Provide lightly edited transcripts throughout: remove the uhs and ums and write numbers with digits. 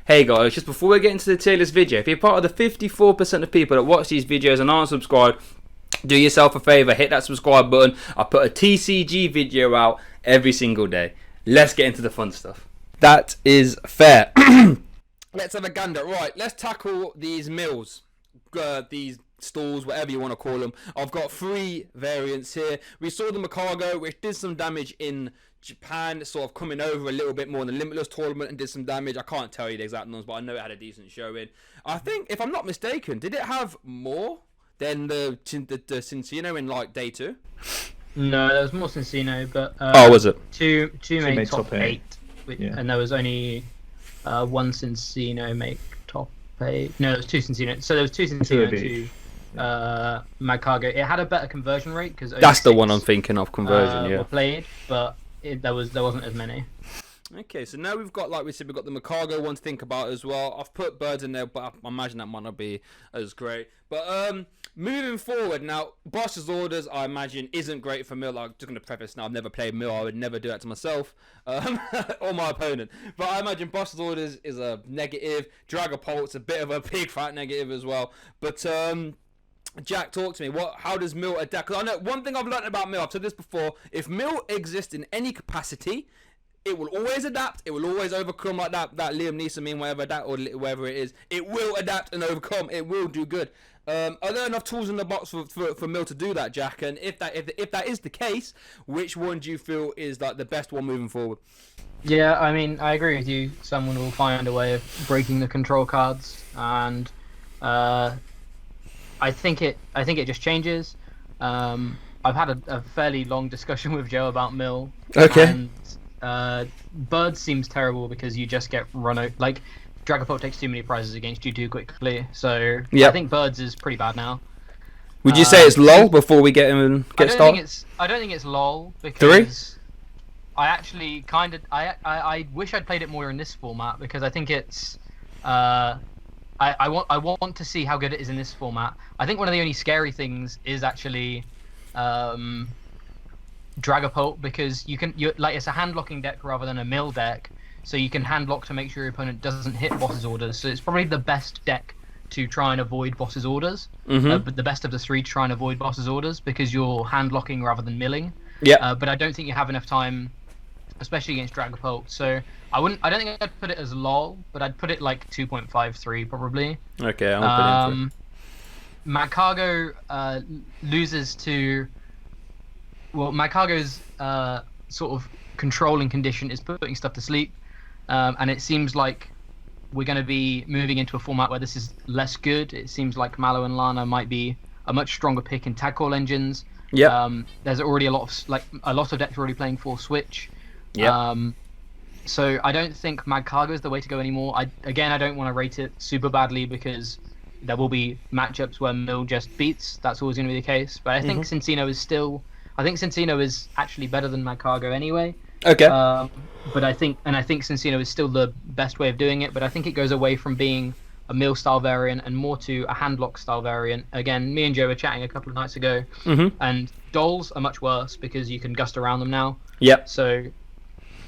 Hey guys, just before we get into the tier list video, if you're part of the 54% of people that watch these videos and aren't subscribed, do yourself a favour, hit that subscribe button. I put a TCG video out every single day. Let's get into the fun stuff. That is fair. Let's have a gander. Right, let's tackle these mills, these stalls, whatever you want to call them. I've got 3 variants here. We saw the Makago, which did some damage in Japan, sort of coming over a little bit more in the Limitless tournament and did some damage. I can't tell you the exact numbers, but I know it had a decent showing. I think, if I'm not mistaken, did it have more than the Cincinno in like day 2? No, there was more Cincinno, but was it? Two made made top top 8, Yeah. and there was only one Cincinno make top 8. No, there was 2 Cincinno. So there was 2 Cincinno and 2 Makago. It had a better conversion rate because That's the one I'm thinking of, conversion. were played, but there wasn't as many. Okay, so now we've got, like we said, we've got the Makago one to think about as well. I've put birds in there, but I imagine that might not be as great. But moving forward, now, Boss's Orders, I imagine, isn't great for Mill. I'm just going to preface now, I've never played Mill. I would never do that to myself or my opponent. But I imagine Boss's Orders is a negative. Dragapult's a bit of a big fat negative as well. But Jack, talk to me. How does Mill adapt? Because I know one thing I've learned about Mill, I've said this before, if Mill exists in any capacity, it will always adapt. It will always overcome, like that Liam Neeson meme, whatever that or whatever it is. It will adapt and overcome. It will do good. Are there enough tools in the box for Mill to do that, Jack? And if that is the case, which one do you feel is like the best one moving forward? Yeah, I mean, I agree with you. Someone will find a way of breaking the control cards, and I think it just changes. I've had a fairly long discussion with Joe about Mill. Okay. And Birds seems terrible because you just get run out. Like, Dragapult takes too many prizes against you too quickly. So I think Birds is pretty bad now. Would you say it's LOL before we get started? I don't think it's LOL because 3? I actually I wish I'd played it more in this format because I think it's I want to see how good it is in this format. I think one of the only scary things is actually Dragapult, because you're like, it's a hand locking deck rather than a mill deck, so you can hand lock to make sure your opponent doesn't hit boss's orders. So it's probably the best deck to try and avoid boss's orders, but the best of the 3 to try and avoid boss's orders because you're hand locking rather than milling. Yeah. But I don't think you have enough time, especially against Dragapult. So I don't think I'd put it as LOL, but I'd put it like 2.53 probably. Okay, I'll put it into it. Makago loses to. Well, Makago's sort of controlling condition is putting stuff to sleep, and it seems like we're going to be moving into a format where this is less good. It seems like Mallow and Lana might be a much stronger pick in tag call engines. Yeah. There's already a lot of decks already playing for Switch. Yeah. So I don't think Makago is the way to go anymore. I don't want to rate it super badly because there will be matchups where Mill just beats. That's always going to be the case. But I think Cincinno is actually better than Makago anyway. Okay. But I think Cincinno is still the best way of doing it. But I think it goes away from being a mill style variant and more to a handlock style variant. Again, me and Joe were chatting a couple of nights ago, and dolls are much worse because you can gust around them now. Yep. So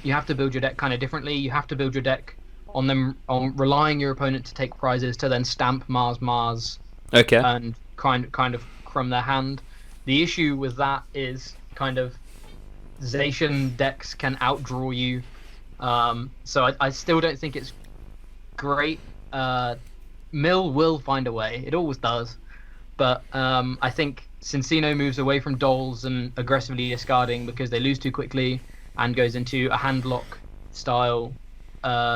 you have to build your deck kind of differently. You have to build your deck on relying your opponent to take prizes to then stamp Mars. Okay. And kind of crumb their hand. The issue with that is kind of Zacian decks can outdraw you. So I still don't think it's great. Mill will find a way. It always does. But I think Cincinno moves away from dolls and aggressively discarding because they lose too quickly and goes into a handlock style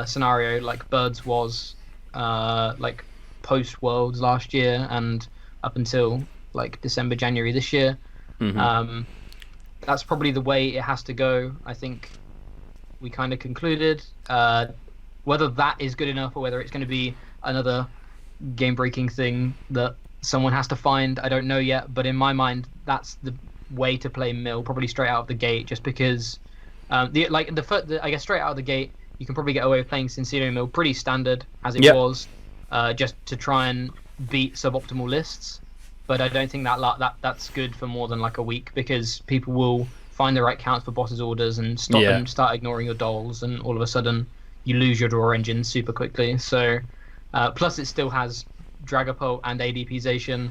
scenario like Birds was like post Worlds last year and up until like December, January this year. That's probably the way it has to go. I think we kind of concluded. Whether that is good enough or whether it's going to be another game-breaking thing that someone has to find, I don't know yet. But in my mind, that's the way to play Mill, probably straight out of the gate, just because I guess straight out of the gate, you can probably get away with playing Cincinno Mill pretty standard as it was, just to try and beat suboptimal lists. But I don't think that's good for more than like a week because people will find the right counts for boss's orders and stop and start ignoring your dolls, and all of a sudden you lose your draw engine super quickly. So plus it still has Dragapult and ADPization,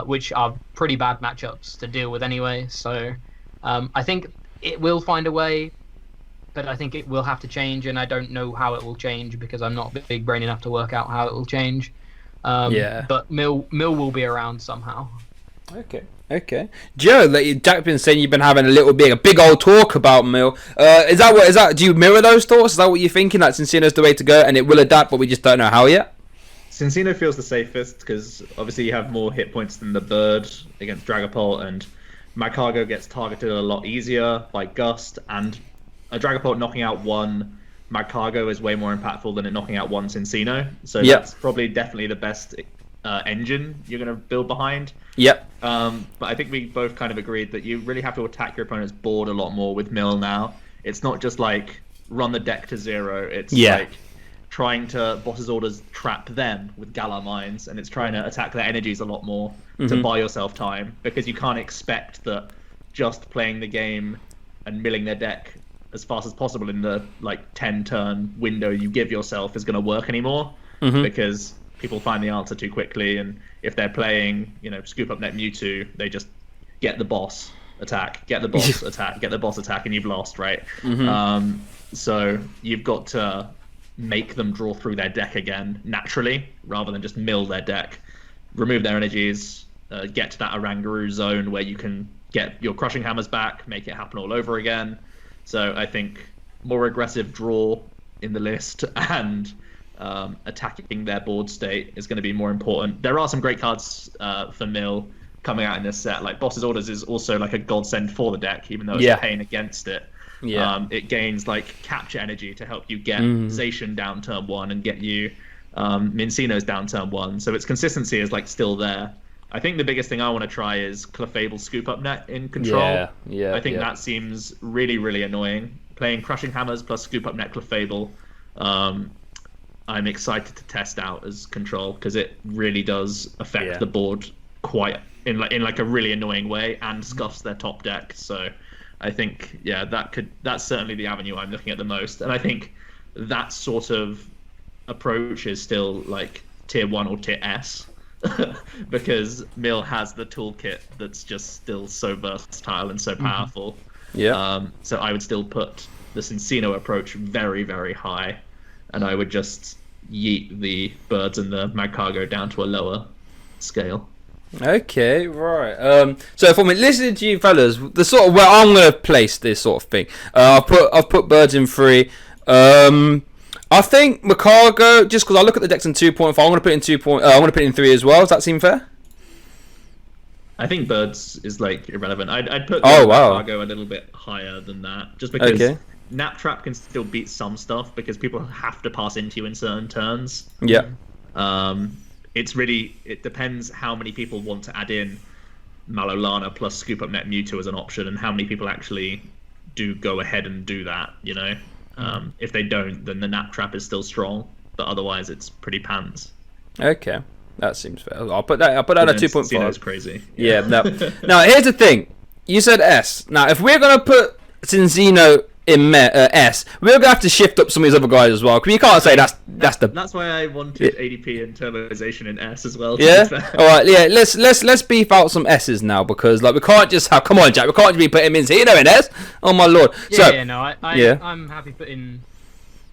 which are pretty bad matchups to deal with anyway. So I think it will find a way, but I think it will have to change, and I don't know how it will change because I'm not big brain enough to work out how it will change. But Mill will be around somehow. Okay. Joe, Jack been saying you've been having a big old talk about Mill. Is that? Do you mirror those thoughts? Is that what you're thinking? That Cincinno's the way to go, and it will adapt, but we just don't know how yet. Cincinno feels the safest because obviously you have more hit points than the bird against Dragapult, and Magcargo gets targeted a lot easier by Gust, and a Dragapult knocking out one Magcargo is way more impactful than it knocking out one Cincinno. So that's probably definitely the best engine you're going to build behind. Yep. But I think we both kind of agreed that you really have to attack your opponent's board a lot more with Mill now. It's not just like run the deck to zero. It's like trying to boss's orders trap them with Galar Mines, and it's trying to attack their energies a lot more to buy yourself time, because you can't expect that just playing the game and milling their deck as fast as possible in the 10 turn window you give yourself is going to work anymore, because people find the answer too quickly, and if they're playing scoop up net Mewtwo, they just get the boss attack, get the boss attack, get the boss attack, and you've lost, right? So you've got to make them draw through their deck again naturally, rather than just mill their deck, remove their energies, get to that Oranguru zone where you can get your crushing hammers back, make it happen all over again. So I think more aggressive draw in the list and attacking their board state is going to be more important. There are some great cards for Mill coming out in this set. Like Boss's Orders is also like a godsend for the deck, even though it's a pain against it. It gains capture energy to help you get Zacian down turn 1 and get you Mincino's down turn 1. So its consistency is still there. I think the biggest thing I want to try is Clefable Scoop Up Net in control. I think that seems really, really annoying. Playing Crushing Hammers plus Scoop Up Net Clefable, I'm excited to test out as control, because it really does affect the board quite in a really annoying way and scuffs their top deck. So I think that's certainly the avenue I'm looking at the most, and I think that sort of approach is still tier 1 or tier S. Because Mill has the toolkit that's just still so versatile and so powerful. So I would still put the Cincinno approach very, very high, and I would just yeet the birds and the Magcargo down to a lower scale. Okay, right. So for me, listening to you fellas, the sort of where I'm gonna place this sort of thing, I've put birds in 3. I think Magcargo, just because I look at the decks in 2.5, I'm going to put it in 2. I'm going to put it in 3 as well. Does that seem fair? I think birds is irrelevant. I'd put Magcargo a little bit higher than that, just because Nap Trap can still beat some stuff because people have to pass into you in certain turns. It depends how many people want to add in Malolana plus Scoop Up Net Mewtwo as an option, and how many people actually do go ahead and do that. If they don't, then the Nap Trap is still strong, but otherwise it's pretty pants. Okay, that seems fair. I'll put that at 2.5. Cincinno's crazy. No. Now here's the thing. You said S. Now if we're gonna put Cincinno in S, we're gonna have to shift up some of these other guys as well. Because you can't say that's why I wanted ADP and Turbozation in S as well. Yeah. All right. Yeah. Let's beef out some S's now, because we can't just have. Come on, Jack. We can't just be putting Cincinno in S. Oh my lord. I'm happy putting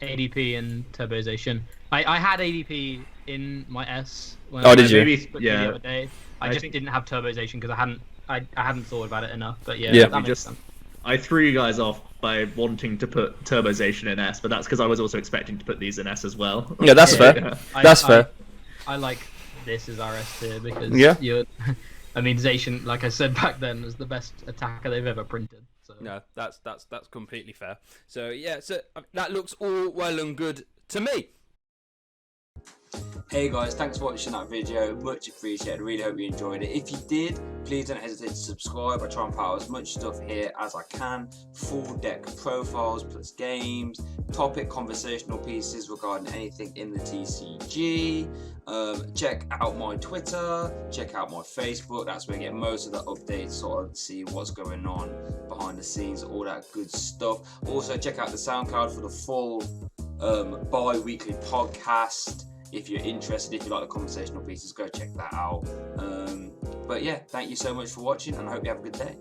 ADP and Turbozation. I had ADP in my S. When did you? The other day. I just didn't have Turbozation because I hadn't thought about it enough. But that makes sense. I threw you guys off by wanting to put Turbozation in S, but that's because I was also expecting to put these in S as well. Yeah, that's fair. That's fair. I like this as our S tier because Zacian, like I said back then, was the best attacker they've ever printed. So. No, that's completely fair. So so that looks all well and good to me. Hey guys, thanks for watching that video, much appreciated. Really hope you enjoyed it. If you did, please don't hesitate to subscribe. I try and put out as much stuff here as I can. Full deck profiles plus games, topic conversational pieces regarding anything in the TCG. Check out my Twitter, check out my Facebook. That's where you get most of the updates, sort of see what's going on behind the scenes, all that good stuff. Also check out the SoundCloud for the full bi-weekly podcast. If you're interested, if you like the conversational pieces, go check that out. But yeah, thank you so much for watching, and I hope you have a good day.